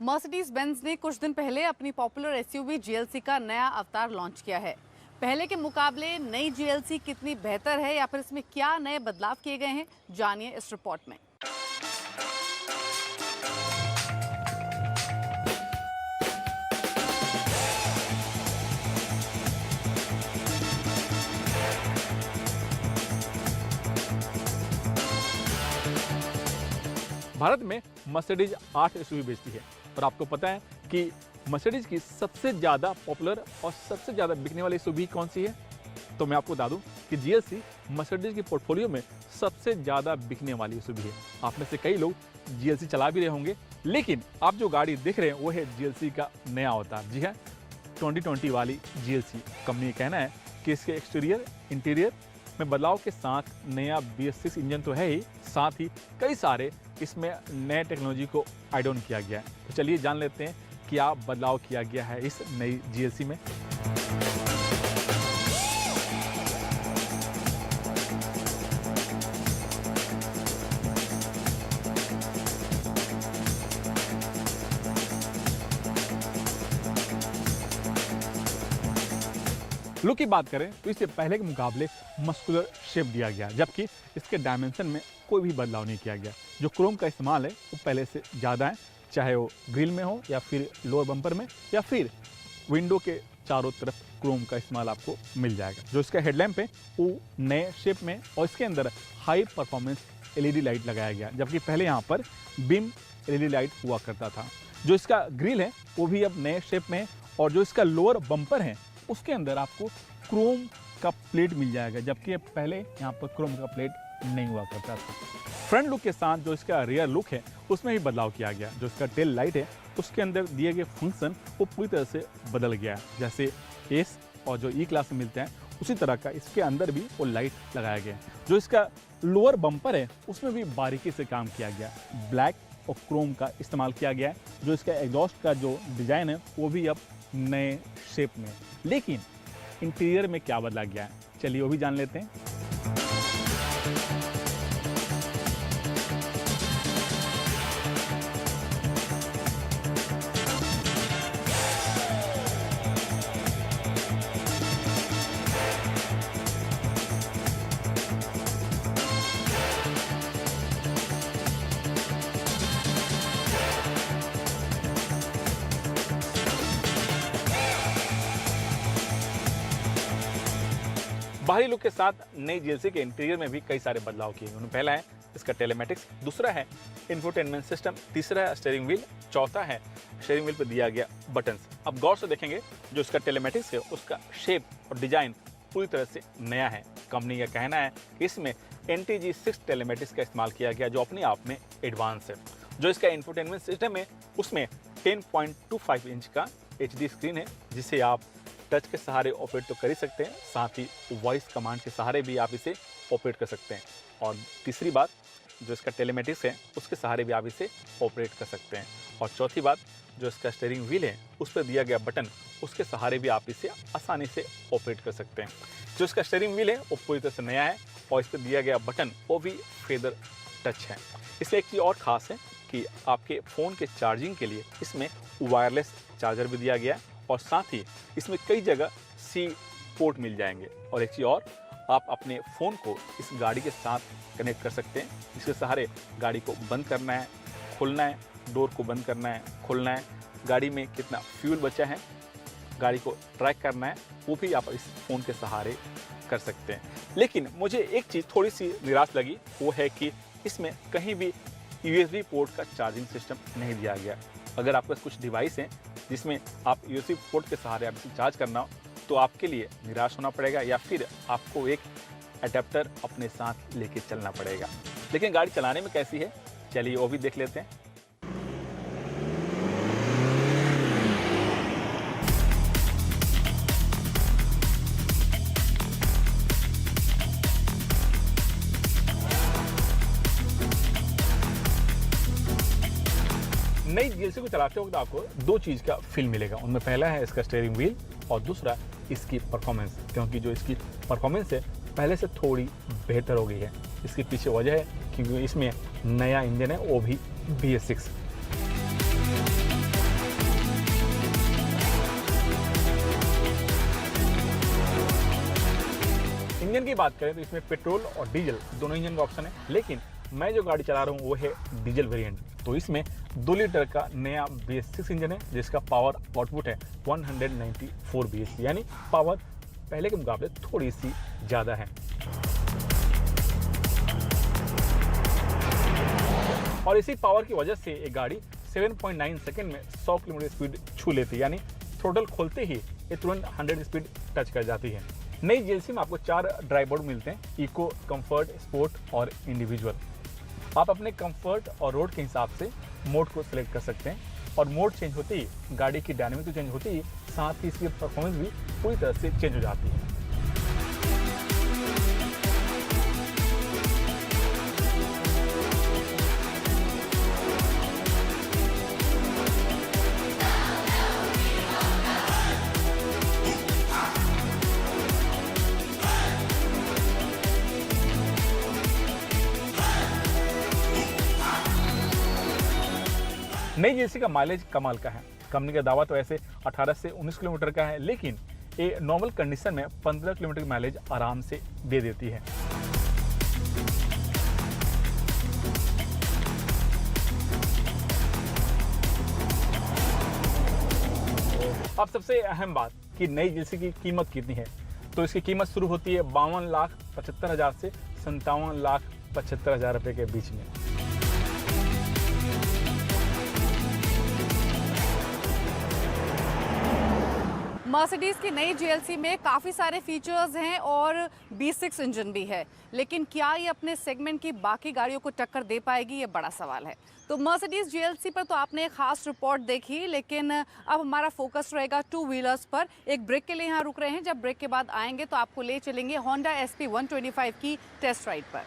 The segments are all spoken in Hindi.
मर्सिडीज बेंज ने कुछ दिन पहले अपनी पॉपुलर एसयूवी जीएलसी का नया अवतार लॉन्च किया है। पहले के मुकाबले नई जीएलसी कितनी बेहतर है या फिर इसमें क्या नए बदलाव किए गए हैं, जानिए इस रिपोर्ट में। भारत में मर्सिडीज 8 एसयूवी बेचती है और आपको पता है कि मर्सिडीज की सबसे ज़्यादा पॉपुलर और सबसे ज़्यादा बिकने वाली एसयूवी कौन सी है? तो मैं आपको बता दूं कि जीएलसी मर्सिडीज के पोर्टफोलियो में सबसे ज़्यादा बिकने वाली एसयूवी है। आप में से कई लोग जीएलसी चला भी रहे होंगे, लेकिन आप जो गाड़ी देख रहे हैं वो है जीएलसी का नया अवतार। जी हाँ, 2020 वाली जीएलसी। कंपनी का कहना है कि इसके एक्सटीरियर इंटीरियर में बदलाव के साथ नया V6 इंजन तो है ही, साथ ही कई सारे इसमें नए टेक्नोलॉजी को ऐड ऑन किया गया है। तो चलिए जान लेते हैं क्या बदलाव किया गया है इस नई जीएलसी में। लुक की बात करें तो इससे पहले के मुकाबले मस्कुलर शेप दिया गया, जबकि इसके डायमेंशन में कोई भी बदलाव नहीं किया गया। जो क्रोम का इस्तेमाल है वो पहले से ज़्यादा है, चाहे वो ग्रिल में हो या फिर लोअर बम्पर में या फिर विंडो के चारों तरफ क्रोम का इस्तेमाल आपको मिल जाएगा। जो इसका हेडलैम्प है वो नए शेप में और इसके अंदर हाई परफॉर्मेंस एलईडी लाइट लगाया गया, जबकि पहले यहाँ पर बीम एलईडी लाइट हुआ करता था। जो इसका ग्रिल है वो भी अब नए शेप में है और जो इसका लोअर बम्पर है उसके अंदर आपको क्रोम का प्लेट मिल जाएगा, जबकि पहले यहाँ पर क्रोम का प्लेट नहीं हुआ करता था। फ्रंट लुक के साथ जो इसका रियर लुक है उसमें भी बदलाव किया गया। जो इसका टेल लाइट है उसके अंदर दिए गए फंक्शन वो पूरी तरह से बदल गया है। जैसे एस और जो ई क्लास में मिलते हैं उसी तरह का इसके अंदर भी वो लाइट लगाया गया है। जो इसका लोअर बम्पर है उसमें भी बारीकी से काम किया गया, ब्लैक और क्रोम का इस्तेमाल किया गया है। जो इसका एग्जॉस्ट का जो डिज़ाइन है वो भी अब नए शेप में। लेकिन इंटीरियर में क्या बदला गया है, चलिए वो भी जान लेते हैं। बाहरी लुक के साथ नई जीएलसी के इंटीरियर में भी कई सारे बदलाव किए गए। पहला है इसका टेलेमेटिक्स, दूसरा है इंफोटेनमेंट सिस्टम, तीसरा है स्टीयरिंग व्हील, चौथा है स्टीयरिंग व्हील पर दिया गया बटन्स। अब गौर से देखेंगे जो इसका टेलेमेटिक्स है उसका शेप और डिजाइन पूरी तरह से नया है। कंपनी का कहना है कि इसमें NTG6 टेलेमेटिक्स का इस्तेमाल किया गया जो अपने आप में एडवांस है। जो इसका इंफोटेनमेंट सिस्टम है उसमें 10.25 इंच का HD स्क्रीन है, जिसे आप टच के सहारे ऑपरेट तो कर ही सकते हैं, साथ ही वॉइस कमांड के सहारे भी आप इसे ऑपरेट कर सकते हैं। और तीसरी बात, जो इसका टेलेमेटिक्स है उसके सहारे भी आप इसे ऑपरेट कर सकते हैं। और चौथी बात, जो इसका स्टीयरिंग व्हील है उस पर दिया गया बटन, उसके सहारे भी आप इसे आसानी से ऑपरेट कर सकते हैं। जो इसका स्टीयरिंग व्हील है वो पूरी तरह से नया है और इस पर दिया गया बटन वो भी फेदर टच है। इसमें एक चीज़ और ख़ास है कि आपके फ़ोन के चार्जिंग के लिए इसमें वायरलेस चार्जर भी दिया गया है और साथ ही इसमें कई जगह C पोर्ट मिल जाएंगे। और एक चीज़ और, आप अपने फ़ोन को इस गाड़ी के साथ कनेक्ट कर सकते हैं। इसके सहारे गाड़ी को बंद करना है, खोलना है, डोर को बंद करना है, खोलना है, गाड़ी में कितना फ्यूल बचा है, गाड़ी को ट्रैक करना है, वो भी आप इस फ़ोन के सहारे कर सकते हैं। लेकिन मुझे एक चीज़ थोड़ी सी निराश लगी, वो है कि इसमें कहीं भी USB पोर्ट का चार्जिंग सिस्टम नहीं दिया गया। अगर आपके पास कुछ डिवाइस हैं जिसमें आप USB पोर्ट के सहारे आप इसे चार्ज करना हो तो आपके लिए निराश होना पड़ेगा या फिर आपको एक अडेप्टर अपने साथ लेके चलना पड़ेगा। लेकिन गाड़ी चलाने में कैसी है, चलिए वो भी देख लेते हैं। नई जीएलसी को चलाते वक्त आपको दो चीज़ का फील मिलेगा। उनमें पहला है इसका स्टीयरिंग व्हील और दूसरा इसकी परफॉर्मेंस, क्योंकि जो इसकी परफॉर्मेंस है पहले से थोड़ी बेहतर हो गई है। इसके पीछे वजह है क्योंकि इसमें नया इंजन है, वो भी BS6। इंजन की बात करें तो इसमें पेट्रोल और डीजल दोनों इंजन का ऑप्शन है, लेकिन मैं जो गाड़ी चला रहा हूँ वो है डीजल वेरिएंट। तो इसमें 2 लीटर का नया BS6 इंजन है जिसका पावर आउटपुट है 194 bhp, यानी पावर पहले के मुकाबले थोड़ी सी ज़्यादा है। और इसी पावर की वजह से ये गाड़ी 7.9 सेकंड में 100 किलोमीटर स्पीड छू लेती है, यानी थ्रोटल खोलते ही ये तुरंत 100 स्पीड टच कर जाती है। नई GLC में आपको 4 ड्राइव मोड मिलते हैं, इको, कंफर्ट, स्पोर्ट और इंडिविजुअल। आप अपने कंफर्ट और रोड के हिसाब से मोड को सिलेक्ट कर सकते हैं और मोड चेंज होते ही गाड़ी की डायनामिक तो चेंज होती ही, साथ ही इसकी परफॉर्मेंस भी पूरी तरह से चेंज हो जाती है। नई GLC का माइलेज कमाल का है। कंपनी का दावा तो ऐसे 18 से 19 किलोमीटर का है, लेकिन ये नॉर्मल कंडीशन में 15 किलोमीटर की माइलेज आराम से दे देती है। अब सबसे अहम बात कि नई GLC की कीमत कितनी है, तो इसकी कीमत शुरू होती है 52,75,000 से 57,75,000 रुपये के बीच में। मर्सिडीज की नई GLC में काफ़ी सारे फीचर्स हैं और B6 इंजन भी है, लेकिन क्या ये अपने सेगमेंट की बाकी गाड़ियों को टक्कर दे पाएगी, ये बड़ा सवाल है। तो मर्सिडीज GLC पर तो आपने एक खास रिपोर्ट देखी, लेकिन अब हमारा फोकस रहेगा 2 व्हीलर्स पर। एक ब्रेक के लिए यहाँ रुक रहे हैं, जब ब्रेक के बाद आएंगे तो आपको ले चलेंगे होंडा SP 125 की टेस्ट राइड पर।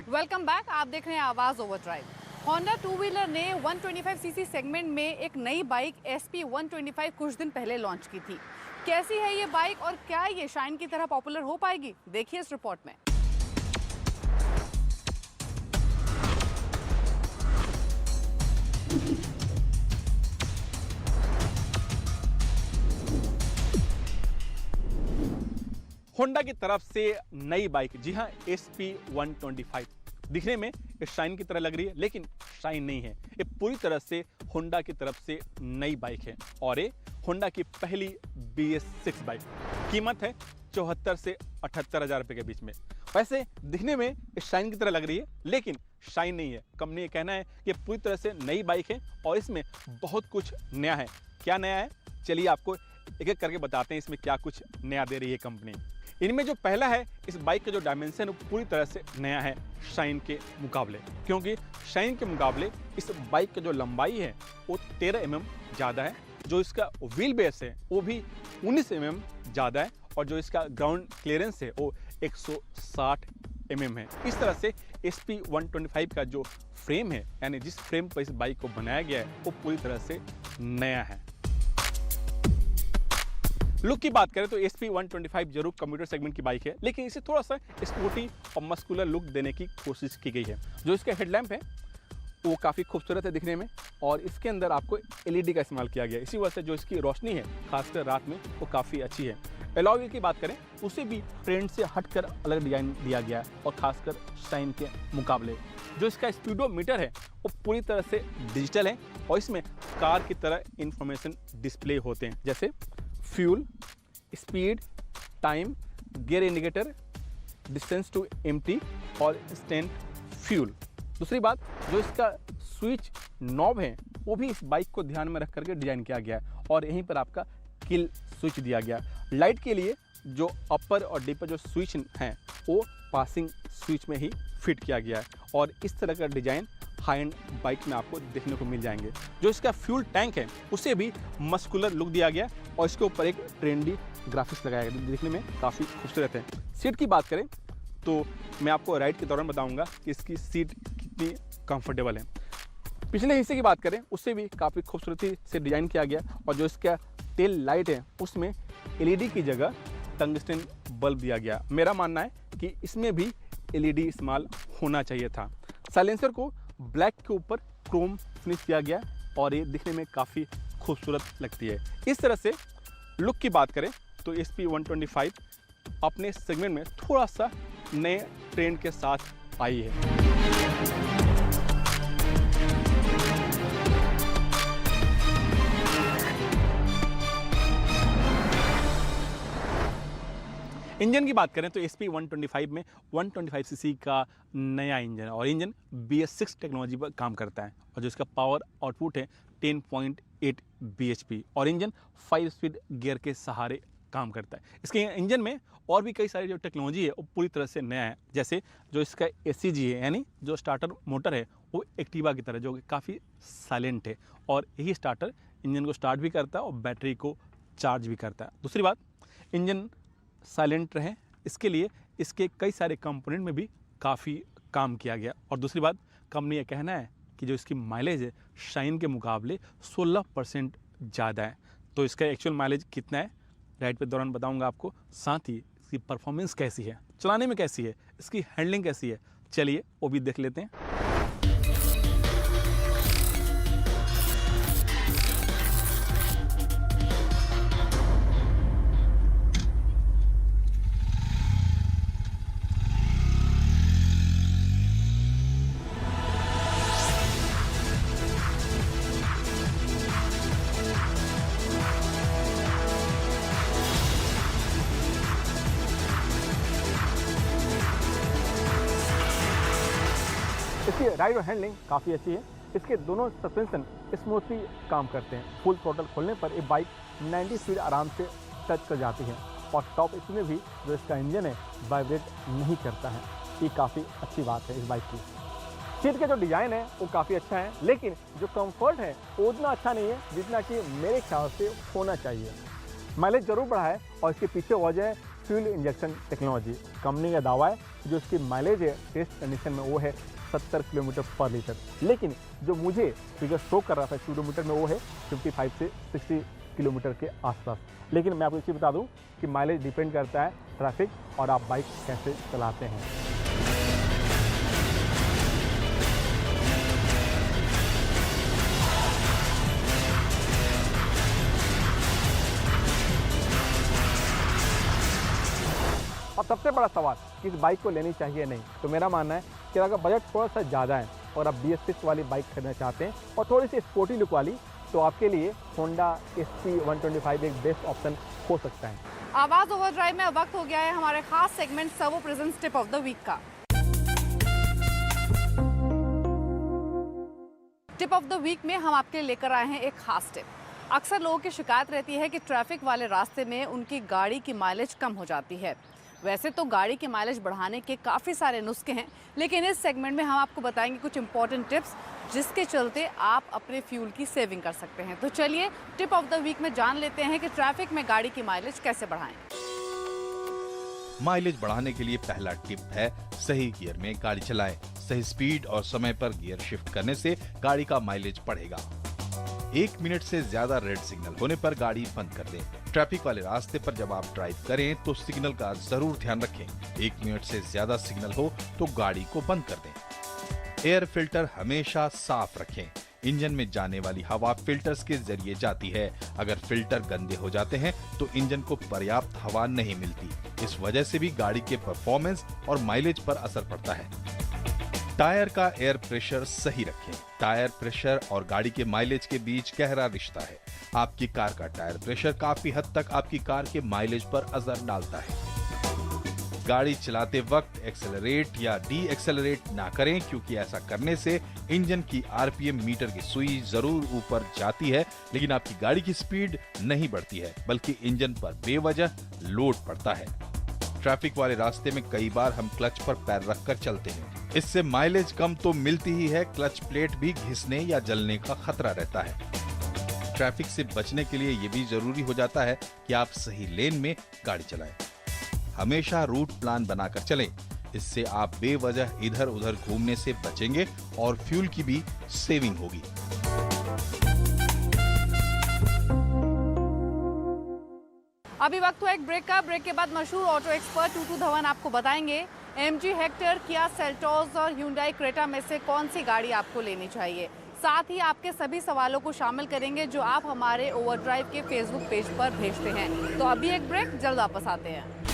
वेलकम बैक, आप देख रहे हैं आवाज़ ओवरड्राइव। होंडा 2 व्हीलर ने 125cc सेगमेंट में एक नई बाइक SP 125 कुछ दिन पहले लॉन्च की थी। कैसी है ये बाइक और क्या ये शाइन की तरह पॉपुलर हो पाएगी, देखिए इस रिपोर्ट में। होंडा की तरफ से नई बाइक, जी हाँ SP 125 दिखने में ये शाइन की तरह लग रही है, लेकिन शाइन नहीं है। ये पूरी तरह से होंडा की तरफ से नई बाइक है और ये होंडा की पहली BS6 बाइक। कीमत है 74 से 78,000 रुपये के बीच में। वैसे दिखने में ये शाइन की तरह लग रही है, लेकिन शाइन नहीं है। कंपनी का कहना है कि पूरी तरह से नई बाइक है और इसमें बहुत कुछ नया है। क्या नया है, चलिए आपको एक एक करके बताते हैं इसमें क्या कुछ नया दे रही है कंपनी। इनमें जो पहला है, इस बाइक का जो डायमेंशन पूरी तरह से नया है शाइन के मुकाबले, क्योंकि शाइन के मुकाबले इस बाइक की जो लंबाई है वो 13 mm ज़्यादा है, जो इसका व्हील बेस है वो भी 19 mm ज़्यादा है और जो इसका ग्राउंड क्लियरेंस है वो 160 mm है। इस तरह से SP 125 का जो फ्रेम है, यानी जिस फ्रेम पर इस बाइक को बनाया गया है, वो पूरी तरह से नया है। लुक की बात करें तो SP 125 जरूर कंप्यूटर सेगमेंट की बाइक है, लेकिन इसे थोड़ा सा स्पोर्टी और मस्कुलर लुक देने की कोशिश की गई है। जो इसका हेडलैम्प है वो काफ़ी खूबसूरत है दिखने में और इसके अंदर आपको LED का इस्तेमाल किया गया है। इसी वजह से जो इसकी रोशनी है खासकर रात में वो काफ़ी अच्छी है। अलॉय व्हील की बात करें उसे भी ट्रेंड से हटकर अलग डिजाइन दिया गया है और खासकर शाइन के मुकाबले। जो इसका स्पीडोमीटर है वो पूरी तरह से डिजिटल है और इसमें कार की तरह इंफॉर्मेशन डिस्प्ले होते हैं, जैसे fuel, speed, time, gear indicator, distance to empty और इंस्टेंट फ्यूल। दूसरी बात, जो इसका स्विच नॉब है वो भी इस बाइक को ध्यान में रख करके डिजाइन किया गया है और यहीं पर आपका किल स्विच दिया गया। लाइट के लिए जो अपर और डिपर जो स्विच हैं वो पासिंग स्विच में ही फिट किया गया है और इस तरह का डिजाइन हाई एंड बाइक में आपको देखने को मिल जाएंगे। जो इसका फ्यूल टैंक है उसे भी मस्कुलर लुक दिया गया और इसके ऊपर एक ट्रेंडी ग्राफिक्स लगाया गया, देखने में काफ़ी खूबसूरत है। सीट की बात करें तो मैं आपको राइड के दौरान बताऊंगा कि इसकी सीट कितनी कंफर्टेबल है। पिछले हिस्से की बात करें उससे भी काफ़ी खूबसूरती से डिज़ाइन किया गया और जो इसका टेल लाइट है उसमें LED की जगह टंगस्टन बल्ब दिया गया। मेरा मानना है कि इसमें भी LED इस्तेमाल होना चाहिए था। साइलेंसर को ब्लैक के ऊपर क्रोम फिनिश किया गया और ये दिखने में काफ़ी खूबसूरत लगती है। इस तरह से लुक की बात करें तो SP125 अपने सेगमेंट में थोड़ा सा नए ट्रेंड के साथ आई है। इंजन की बात करें तो SP125 में 125 सीसी का नया इंजन है और इंजन BS6 टेक्नोलॉजी पर काम करता है और जो इसका पावर आउटपुट है 10.8 bhp और इंजन 5 स्पीड गियर के सहारे काम करता है। इसके इंजन में और भी कई सारी जो टेक्नोलॉजी है वो पूरी तरह से नया है, जैसे जो इसका ACG है यानी जो स्टार्टर मोटर है वो एक्टिवा की तरह जो कि काफ़ी साइलेंट है और यही स्टार्टर इंजन को स्टार्ट भी करता है और बैटरी को चार्ज भी करता है। दूसरी बात, इंजन साइलेंट रहे इसके लिए इसके कई सारे कंपोनेंट में भी काफ़ी काम किया गया और दूसरी बात, कंपनी ये कहना है कि जो इसकी माइलेज है शाइन के मुकाबले 16% ज़्यादा है। तो इसका एक्चुअल माइलेज कितना है राइड पे दौरान बताऊंगा आपको, साथ ही इसकी परफॉर्मेंस कैसी है, चलाने में कैसी है, इसकी हैंडलिंग कैसी है, चलिए वो भी देख लेते हैं। इसकी राइड और हैंडलिंग काफ़ी अच्छी है। इसके दोनों सस्पेंशन स्मूथली काम करते हैं। फुल थ्रोटल खोलने पर ये बाइक 90 स्पीड आराम से टच कर जाती है और टॉप स्पीड में भी जो इसका इंजन है वाइब्रेट नहीं करता है। ये काफ़ी अच्छी बात है इस बाइक की। सीट का जो डिज़ाइन है वो काफ़ी अच्छा है, लेकिन जो कंफर्ट है वो उतना अच्छा नहीं है जितना कि मेरे ख्याल से होना चाहिए। माइलेज ज़रूर बढ़ा है और इसके पीछे वजह है फ्यूल इंजेक्शन टेक्नोलॉजी। कंपनी का दावा है जो इसकी माइलेज है टेस्ट कंडीशन में वो है 70 किलोमीटर पर लीटर, लेकिन जो मुझे फिगर शो कर रहा था किलोमीटर में वो है 55 से 60 किलोमीटर के आसपास। लेकिन मैं आपको ये बता दूं कि माइलेज डिपेंड करता है ट्रैफिक और आप बाइक कैसे चलाते हैं। और सबसे बड़ा सवाल कि इस बाइक को लेनी चाहिए नहीं, तो मेरा मानना है कि अगर बजट थोड़ा सा ज़्यादा है और आप BS6 वाली बाइक खरीदना चाहते हैं और थोड़ी सी स्पोर्टी लुक वाली, तो आपके लिए होंडा SP125 एक बेस्ट ऑप्शन हो सकता है। आवाज ओवरड्राइव में वक्त हो गया है हमारे खास segment Servo presents tip of the week का। टिप ऑफ द वीक में हम आपके लिए लेकर आए हैं एक खास टिप। अक्सर लोगों की शिकायत रहती है कि ट्रैफिक वाले रास्ते में उनकी गाड़ी की माइलेज कम हो जाती है। वैसे तो गाड़ी की माइलेज बढ़ाने के काफ़ी सारे नुस्खे हैं, लेकिन इस सेगमेंट में हम आपको बताएंगे कुछ इंपॉर्टेंट टिप्स जिसके चलते आप अपने फ्यूल की सेविंग कर सकते हैं। तो चलिए टिप ऑफ द वीक में जान लेते हैं कि ट्रैफिक में गाड़ी की माइलेज कैसे बढ़ाएं। माइलेज बढ़ाने के लिए पहला टिप है सही गियर में गाड़ी चलाएं। सही स्पीड और समय पर गियर शिफ्ट करने से गाड़ी का माइलेज बढ़ेगा। 1 मिनट से ज्यादा रेड सिग्नल होने पर गाड़ी बंद कर दें। ट्रैफिक वाले रास्ते पर जब आप ड्राइव करें तो सिग्नल का जरूर ध्यान रखें। 1 मिनट से ज्यादा सिग्नल हो तो गाड़ी को बंद कर दें। एयर फिल्टर हमेशा साफ रखें। इंजन में जाने वाली हवा फिल्टर्स के जरिए जाती है। अगर फिल्टर गंदे हो जाते हैं तो इंजन को पर्याप्त हवा नहीं मिलती। इस वजह से भी गाड़ी के परफॉर्मेंस और माइलेज पर असर पड़ता है। टायर का एयर प्रेशर सही रखें। टायर प्रेशर और गाड़ी के माइलेज के बीच गहरा रिश्ता है। आपकी कार का टायर प्रेशर काफी हद तक आपकी कार के माइलेज पर असर डालता है। गाड़ी चलाते वक्त एक्सेलरेट या डी एक्सेलरेट ना करें, क्योंकि ऐसा करने से इंजन की RPM मीटर की सुई जरूर ऊपर जाती है, लेकिन आपकी गाड़ी की स्पीड नहीं बढ़ती है, बल्कि इंजन पर बेवजह लोड पड़ता है। ट्रैफिक वाले रास्ते में कई बार हम क्लच पर पैर रखकर चलते हैं। इससे माइलेज कम तो मिलती ही है, क्लच प्लेट भी घिसने या जलने का खतरा रहता है। ट्रैफिक से बचने के लिए ये भी जरूरी हो जाता है कि आप सही लेन में गाड़ी चलाएं। हमेशा रूट प्लान बनाकर चलें। इससे आप बेवजह इधर उधर घूमने से बचेंगे और फ्यूल की भी सेविंग होगी। अभी वक्त हुआ एक ब्रेक का। ब्रेक के बाद मशहूर ऑटो एक्सपर्ट टूटू धवन आपको बताएंगे MG हेक्टर, किया सेल्टोस और Hyundai क्रेटा में से कौन सी गाड़ी आपको लेनी चाहिए। साथ ही आपके सभी सवालों को शामिल करेंगे जो आप हमारे ओवरड्राइव के फेसबुक पेज पर भेजते हैं। तो अभी एक ब्रेक, जल्द वापस आते हैं।